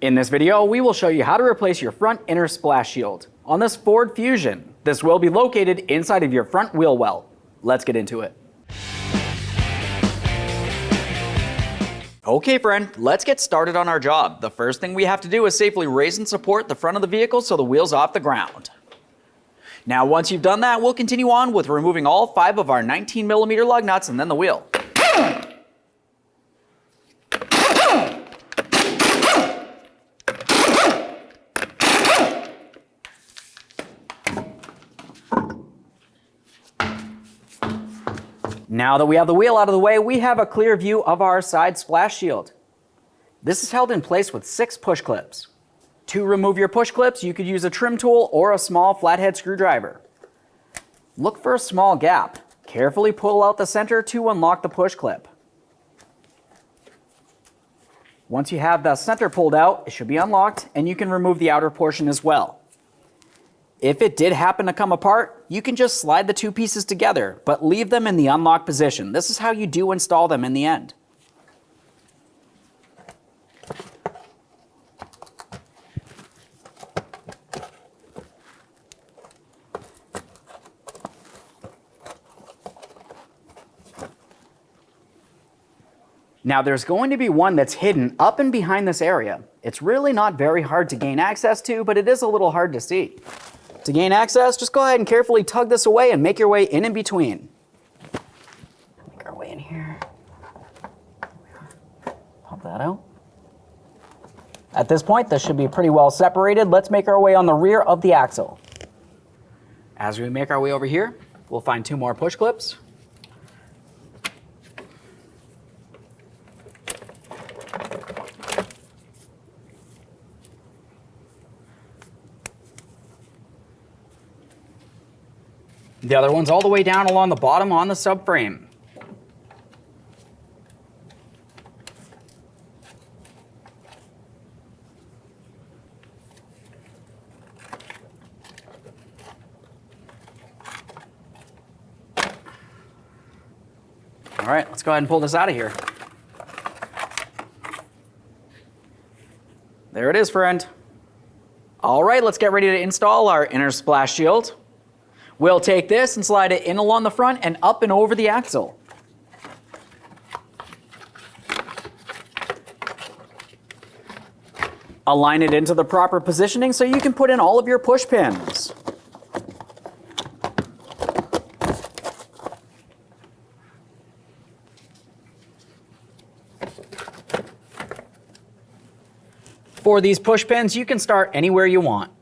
In this video, we will show you how to replace your front inner splash shield on this Ford Fusion. This will be located inside of your front wheel well. Let's get into it. Okay friend, let's get started on our job. The first thing we have to do is safely raise and support the front of the vehicle so the wheel's off the ground. Now once you've done that, we'll continue on with removing all 5 of our 19mm lug nuts and then the wheel. Now that we have the wheel out of the way, we have a clear view of our side splash shield. This is held in place with 6 push clips. To remove your push clips, you could use a trim tool or a small flathead screwdriver. Look for a small gap. Carefully pull out the center to unlock the push clip. Once you have the center pulled out, it should be unlocked and you can remove the outer portion as well. If it did happen to come apart, you can just slide the 2 pieces together, but leave them in the unlocked position. This is how you do install them in the end. Now there's going to be one that's hidden up and behind this area. It's really not very hard to gain access to, but it is a little hard to see. To gain access, just go ahead and carefully tug this away and make your way in between. Make our way in here. Pop that out. At this point, this should be pretty well separated. Let's make our way on the rear of the axle. As we make our way over here, we'll find 2 more push clips. The other one's all the way down along the bottom on the subframe. All right, let's go ahead and pull this out of here. There it is, friend. All right, let's get ready to install our inner splash shield. We'll take this and slide it in along the front and up and over the axle. Align it into the proper positioning so you can put in all of your push pins. For these push pins, you can start anywhere you want.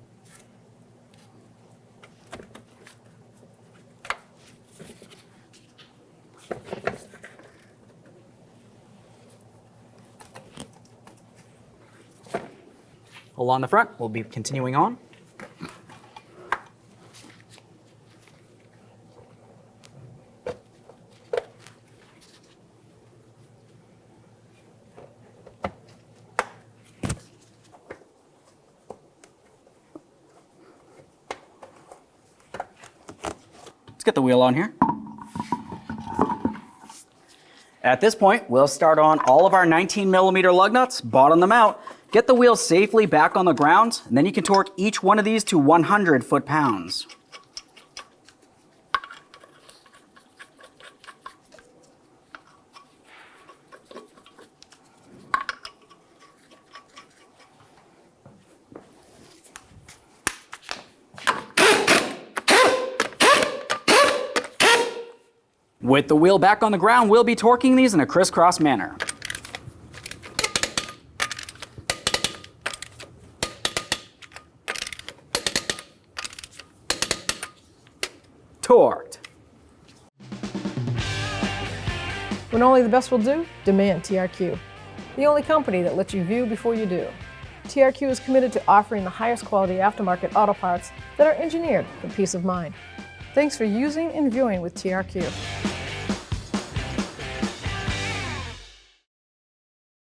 Along the front, we'll be continuing on. Let's get the wheel on here. At this point, we'll start on all of our 19mm lug nuts, bottom them out, get the wheel safely back on the ground, and then you can torque each one of these to 100 foot-pounds. With the wheel back on the ground, we'll be torquing these in a crisscross manner. Torqued. When only the best will do, demand TRQ. The only company that lets you view before you do. TRQ is committed to offering the highest quality aftermarket auto parts that are engineered for peace of mind. Thanks for using and viewing with TRQ.